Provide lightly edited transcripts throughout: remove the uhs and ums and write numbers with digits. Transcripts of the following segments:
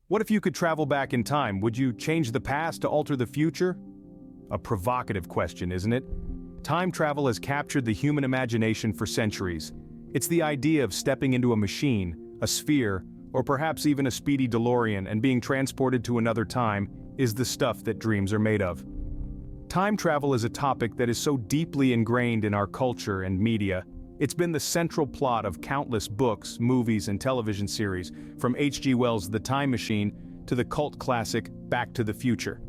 What if you could travel back in time? Would you change the past to alter the future? A provocative question, isn't it? Time travel has captured the human imagination for centuries. It's the idea of stepping into a machine, a sphere, or perhaps even a speedy DeLorean and being transported to another time is the stuff that dreams are made of. Time travel is a topic that is so deeply ingrained in our culture and media. It's been the central plot of countless books, movies, and television series, from H.G. Wells' The Time Machine to the cult classic Back to the Future.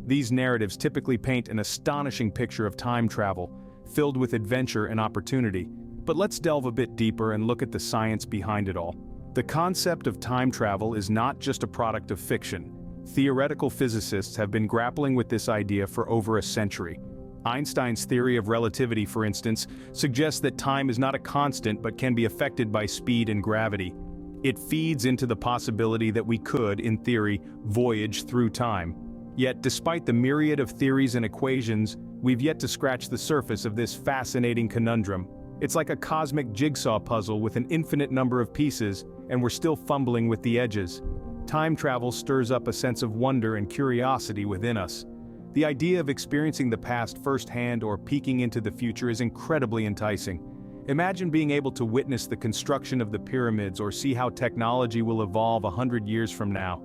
These narratives typically paint an astonishing picture of time travel, filled with adventure and opportunity. But let's delve a bit deeper and look at the science behind it all. The concept of time travel is not just a product of fiction. Theoretical physicists have been grappling with this idea for over a century. Einstein's theory of relativity, for instance, suggests that time is not a constant but can be affected by speed and gravity. It feeds into the possibility that we could, in theory, voyage through time. Yet, despite the myriad of theories and equations, we've yet to scratch the surface of this fascinating conundrum. It's like a cosmic jigsaw puzzle with an infinite number of pieces, and we're still fumbling with the edges. Time travel stirs up a sense of wonder and curiosity within us. The idea of experiencing the past firsthand or peeking into the future is incredibly enticing. Imagine being able to witness the construction of the pyramids or see how technology will evolve 100 years from now.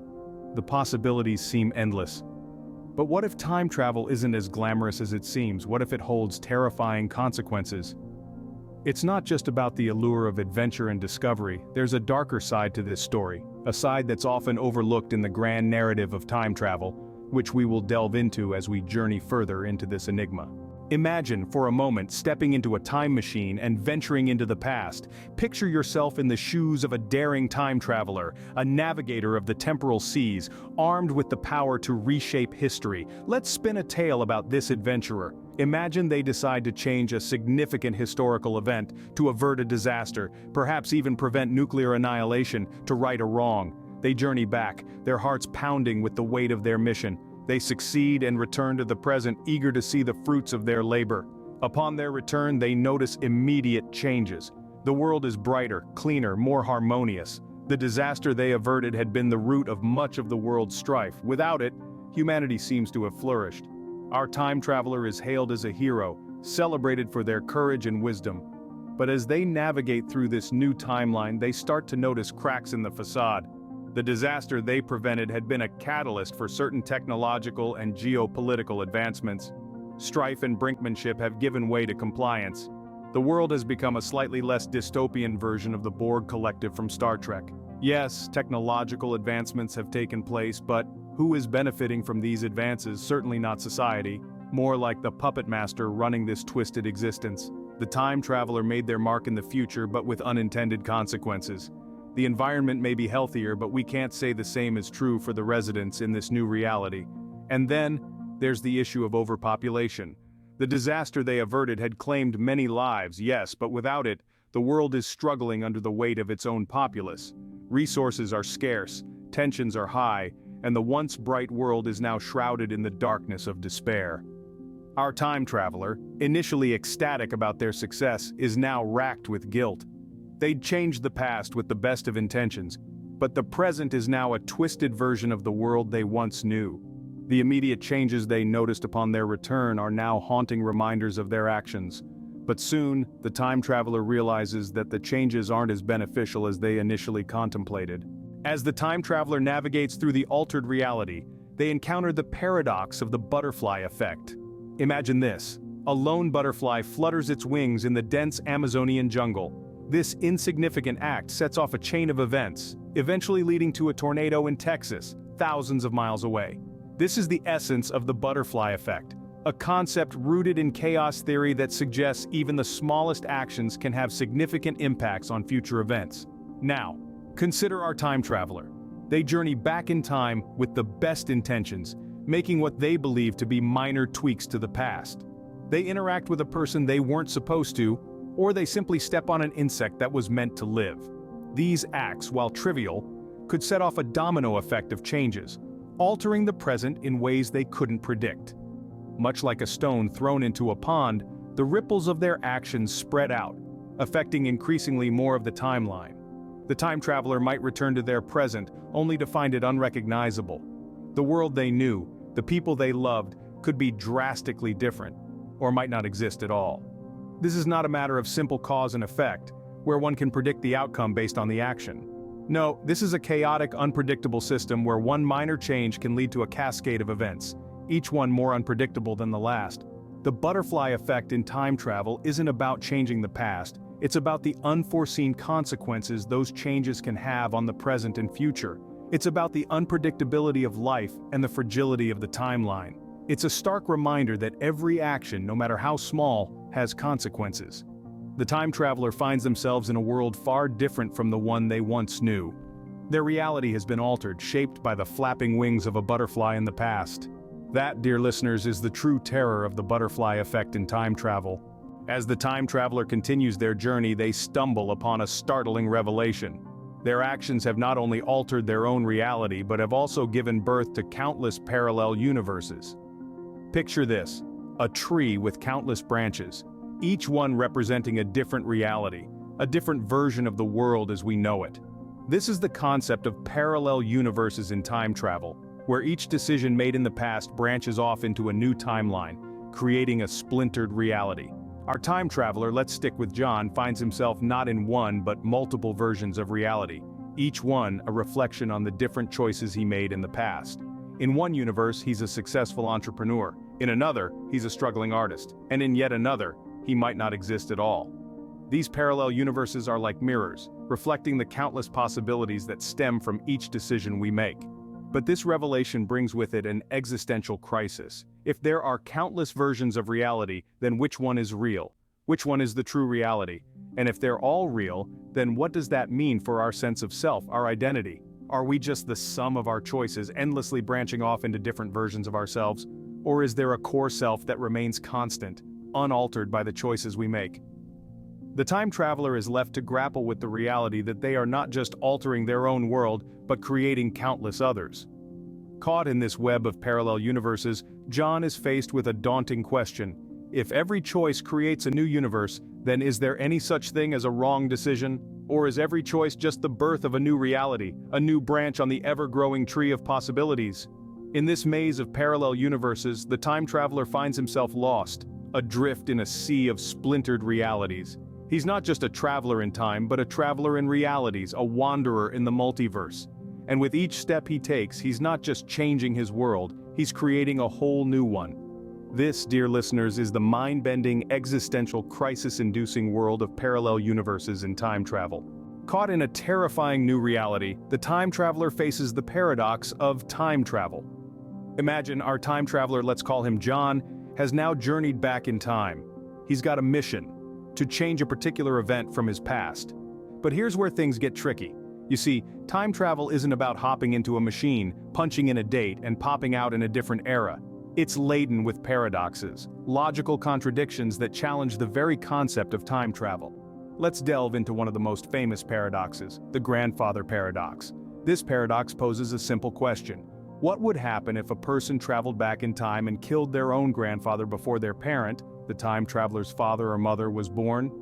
The possibilities seem endless. But what if time travel isn't as glamorous as it seems? What if it holds terrifying consequences? It's not just about the allure of adventure and discovery. There's a darker side to this story, a side that's often overlooked in the grand narrative of time travel, which we will delve into as we journey further into this enigma. Imagine, for a moment, stepping into a time machine and venturing into the past. Picture yourself in the shoes of a daring time traveler, a navigator of the temporal seas, armed with the power to reshape history. Let's spin a tale about this adventurer. Imagine they decide to change a significant historical event, to avert a disaster, perhaps even prevent nuclear annihilation, to right a wrong. They journey back, their hearts pounding with the weight of their mission. They succeed and return to the present, eager to see the fruits of their labor. Upon their return, they notice immediate changes. The world is brighter, cleaner, more harmonious. The disaster they averted had been the root of much of the world's strife. Without it, humanity seems to have flourished. Our time traveler is hailed as a hero, celebrated for their courage and wisdom. But as they navigate through this new timeline, they start to notice cracks in the facade. The disaster they prevented had been a catalyst for certain technological and geopolitical advancements. Strife and brinkmanship have given way to compliance. The world has become a slightly less dystopian version of the Borg collective from Star Trek. Yes, technological advancements have taken place, but who is benefiting from these advances? Certainly not society, more like the puppet master running this twisted existence. The time traveler made their mark in the future, but with unintended consequences. The environment may be healthier, but we can't say the same is true for the residents in this new reality. And then, there's the issue of overpopulation. The disaster they averted had claimed many lives, yes, but without it, the world is struggling under the weight of its own populace. Resources are scarce, tensions are high, and the once bright world is now shrouded in the darkness of despair. Our time traveler, initially ecstatic about their success, is now racked with guilt. They'd changed the past with the best of intentions, but the present is now a twisted version of the world they once knew. The immediate changes they noticed upon their return are now haunting reminders of their actions. But soon, the time traveler realizes that the changes aren't as beneficial as they initially contemplated. As the time traveler navigates through the altered reality, they encounter the paradox of the butterfly effect. Imagine this: a lone butterfly flutters its wings in the dense Amazonian jungle. This insignificant act sets off a chain of events, eventually leading to a tornado in Texas, thousands of miles away. This is the essence of the butterfly effect, a concept rooted in chaos theory that suggests even the smallest actions can have significant impacts on future events. Now, consider our time traveler. They journey back in time with the best intentions, making what they believe to be minor tweaks to the past. They interact with a person they weren't supposed to, or they simply step on an insect that was meant to live. These acts, while trivial, could set off a domino effect of changes, altering the present in ways they couldn't predict. Much like a stone thrown into a pond, the ripples of their actions spread out, affecting increasingly more of the timeline. The time traveler might return to their present, only to find it unrecognizable. The world they knew, the people they loved, could be drastically different, or might not exist at all. This is not a matter of simple cause and effect, where one can predict the outcome based on the action. No, this is a chaotic, unpredictable system where one minor change can lead to a cascade of events, each one more unpredictable than the last. The butterfly effect in time travel isn't about changing the past, it's about the unforeseen consequences those changes can have on the present and future. It's about the unpredictability of life and the fragility of the timeline. It's a stark reminder that every action, no matter how small, has consequences. The time traveler finds themselves in a world far different from the one they once knew. Their reality has been altered, shaped by the flapping wings of a butterfly in the past. That, dear listeners, is the true terror of the butterfly effect in time travel. As the time traveler continues their journey, they stumble upon a startling revelation. Their actions have not only altered their own reality, but have also given birth to countless parallel universes. Picture this: a tree with countless branches, each one representing a different reality, a different version of the world as we know it. This is the concept of parallel universes in time travel, where each decision made in the past branches off into a new timeline, creating a splintered reality. Our time traveler, let's stick with John, finds himself not in one but multiple versions of reality, each one a reflection on the different choices he made in the past. In one universe, he's a successful entrepreneur. In another, he's a struggling artist. And in yet another, he might not exist at all. These parallel universes are like mirrors, reflecting the countless possibilities that stem from each decision we make. But this revelation brings with it an existential crisis. If there are countless versions of reality, then which one is real? Which one is the true reality? And if they're all real, then what does that mean for our sense of self, our identity? Are we just the sum of our choices, endlessly branching off into different versions of ourselves? Or is there a core self that remains constant, unaltered by the choices we make? The time traveler is left to grapple with the reality that they are not just altering their own world, but creating countless others. Caught in this web of parallel universes, John is faced with a daunting question. If every choice creates a new universe, then is there any such thing as a wrong decision? Or is every choice just the birth of a new reality, a new branch on the ever-growing tree of possibilities? In this maze of parallel universes, the time traveler finds himself lost, adrift in a sea of splintered realities. He's not just a traveler in time, but a traveler in realities, a wanderer in the multiverse. And with each step he takes, he's not just changing his world, he's creating a whole new one. This, dear listeners, is the mind-bending, existential, crisis-inducing world of parallel universes in time travel. Caught in a terrifying new reality, the time traveler faces the paradox of time travel. Imagine our time traveler, let's call him John, has now journeyed back in time. He's got a mission: to change a particular event from his past. But here's where things get tricky. You see, time travel isn't about hopping into a machine, punching in a date, and popping out in a different era. It's laden with paradoxes, logical contradictions that challenge the very concept of time travel. Let's delve into one of the most famous paradoxes, the grandfather paradox. This paradox poses a simple question. What would happen if a person traveled back in time and killed their own grandfather before their parent, the time traveler's father or mother, was born?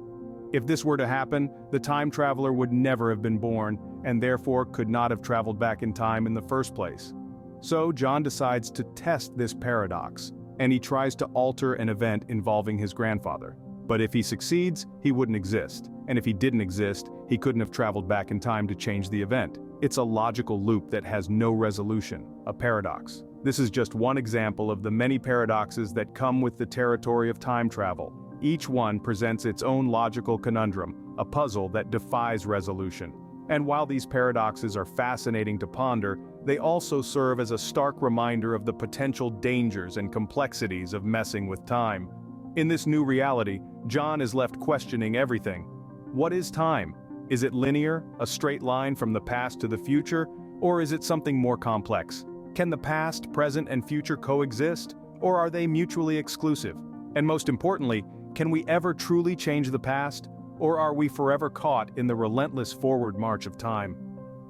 If this were to happen, the time traveler would never have been born, and therefore could not have traveled back in time in the first place. So John decides to test this paradox, and he tries to alter an event involving his grandfather. But if he succeeds, he wouldn't exist, and if he didn't exist, he couldn't have traveled back in time to change the event. It's a logical loop that has no resolution, a paradox. This is just one example of the many paradoxes that come with the territory of time travel. Each one presents its own logical conundrum, a puzzle that defies resolution. And while these paradoxes are fascinating to ponder, they also serve as a stark reminder of the potential dangers and complexities of messing with time. In this new reality, John is left questioning everything. What is time? Is it linear, a straight line from the past to the future, or is it something more complex? Can the past, present, and future coexist, or are they mutually exclusive? And most importantly, can we ever truly change the past, or are we forever caught in the relentless forward march of time?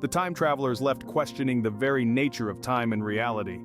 The time traveler is left questioning the very nature of time and reality.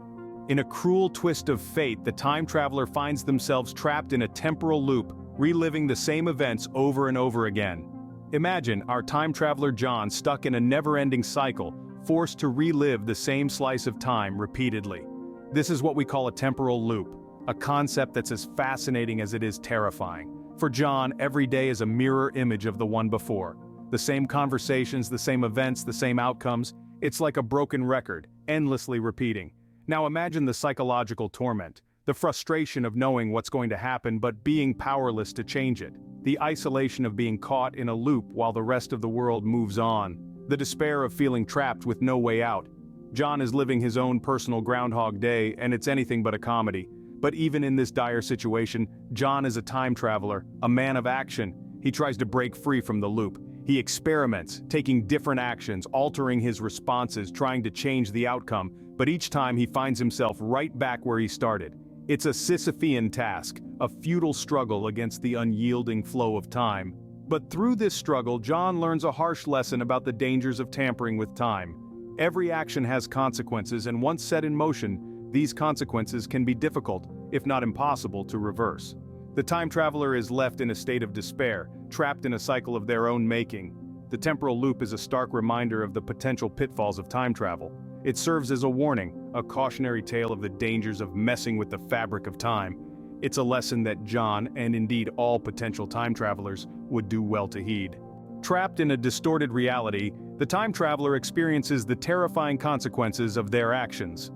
In a cruel twist of fate, the time traveler finds themselves trapped in a temporal loop, reliving the same events over and over again. Imagine our time traveler John stuck in a never-ending cycle, forced to relive the same slice of time repeatedly. This is what we call a temporal loop, a concept that's as fascinating as it is terrifying. For John, every day is a mirror image of the one before. The same conversations, the same events, the same outcomes. It's like a broken record, endlessly repeating. Now imagine the psychological torment, the frustration of knowing what's going to happen but being powerless to change it, the isolation of being caught in a loop while the rest of the world moves on, the despair of feeling trapped with no way out. John is living his own personal Groundhog Day, and it's anything but a comedy. But even in this dire situation, John is a time traveler, a man of action. He tries to break free from the loop. He experiments, taking different actions, altering his responses, trying to change the outcome, but each time he finds himself right back where he started. It's a Sisyphean task, a futile struggle against the unyielding flow of time. But through this struggle, John learns a harsh lesson about the dangers of tampering with time. Every action has consequences, and once set in motion, these consequences can be difficult, if not impossible, to reverse. The time traveler is left in a state of despair, trapped in a cycle of their own making. The temporal loop is a stark reminder of the potential pitfalls of time travel. It serves as a warning, a cautionary tale of the dangers of messing with the fabric of time. It's a lesson that John, and indeed all potential time travelers, would do well to heed. Trapped in a distorted reality, the time traveler experiences the terrifying consequences of their actions.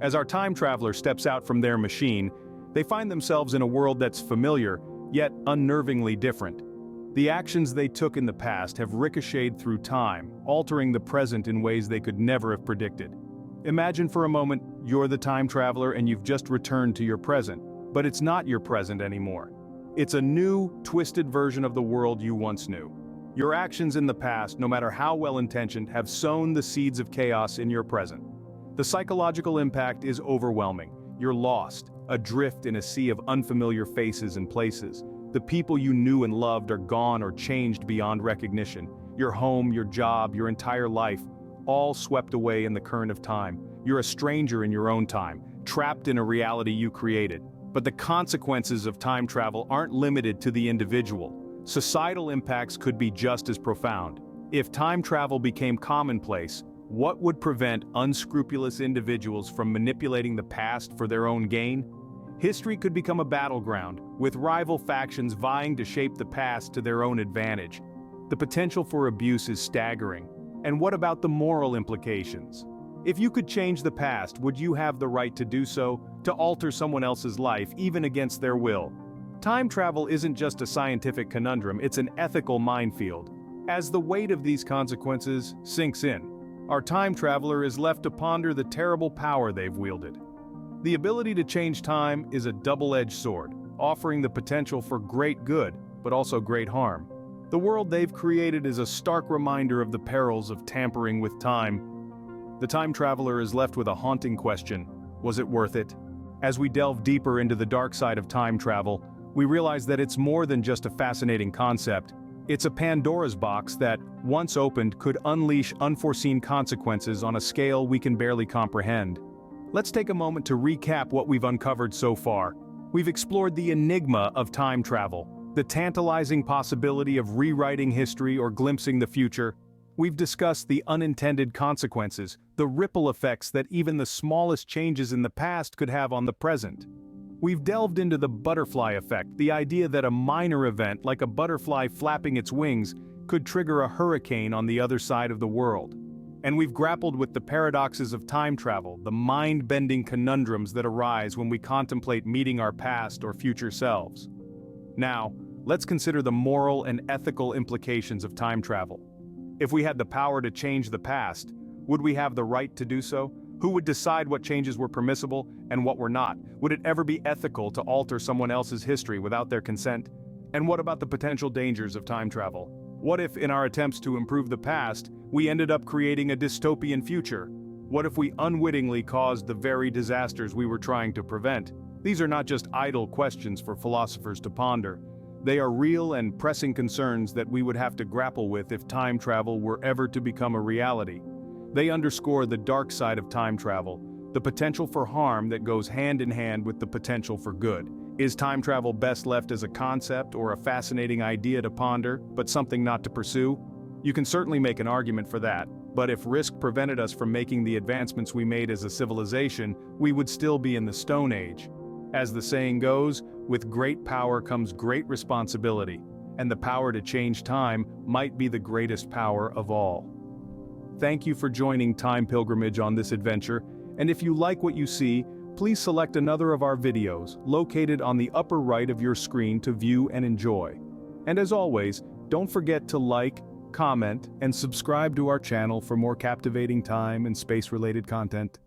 As our time traveler steps out from their machine, they find themselves in a world that's familiar, yet unnervingly different. The actions they took in the past have ricocheted through time, altering the present in ways they could never have predicted. Imagine for a moment you're the time traveler and you've just returned to your present, but it's not your present anymore. It's a new, twisted version of the world you once knew. Your actions in the past, no matter how well-intentioned, have sown the seeds of chaos in your present. The psychological impact is overwhelming. You're lost, adrift in a sea of unfamiliar faces and places. The people you knew and loved are gone or changed beyond recognition. Your home, your job, your entire life, all swept away in the current of time. You're a stranger in your own time, trapped in a reality you created. But the consequences of time travel aren't limited to the individual. Societal impacts could be just as profound. If time travel became commonplace, what would prevent unscrupulous individuals from manipulating the past for their own gain? History could become a battleground, with rival factions vying to shape the past to their own advantage. The potential for abuse is staggering. And what about the moral implications? If you could change the past, would you have the right to do so, to alter someone else's life, even against their will? Time travel isn't just a scientific conundrum, it's an ethical minefield. As the weight of these consequences sinks in, our time traveler is left to ponder the terrible power they've wielded. The ability to change time is a double-edged sword, offering the potential for great good, but also great harm. The world they've created is a stark reminder of the perils of tampering with time. The time traveler is left with a haunting question: was it worth it? As we delve deeper into the dark side of time travel, we realize that it's more than just a fascinating concept. It's a Pandora's box that, once opened, could unleash unforeseen consequences on a scale we can barely comprehend. Let's take a moment to recap what we've uncovered so far. We've explored the enigma of time travel, the tantalizing possibility of rewriting history or glimpsing the future. We've discussed the unintended consequences, the ripple effects that even the smallest changes in the past could have on the present. We've delved into the butterfly effect, the idea that a minor event like a butterfly flapping its wings could trigger a hurricane on the other side of the world. And we've grappled with the paradoxes of time travel, the mind-bending conundrums that arise when we contemplate meeting our past or future selves. Now, let's consider the moral and ethical implications of time travel. If we had the power to change the past, would we have the right to do so? Who would decide what changes were permissible and what were not? Would it ever be ethical to alter someone else's history without their consent? And what about the potential dangers of time travel? What if, in our attempts to improve the past, we ended up creating a dystopian future? What if we unwittingly caused the very disasters we were trying to prevent? These are not just idle questions for philosophers to ponder. They are real and pressing concerns that we would have to grapple with if time travel were ever to become a reality. They underscore the dark side of time travel, the potential for harm that goes hand in hand with the potential for good. Is time travel best left as a concept or a fascinating idea to ponder, but something not to pursue? You can certainly make an argument for that, but if risk prevented us from making the advancements we made as a civilization, we would still be in the Stone Age. As the saying goes, with great power comes great responsibility, and the power to change time might be the greatest power of all. Thank you for joining Time Pilgrimage on this adventure, and if you like what you see, please select another of our videos, located on the upper right of your screen to view and enjoy. And as always, don't forget to like, comment, and subscribe to our channel for more captivating time and space-related content.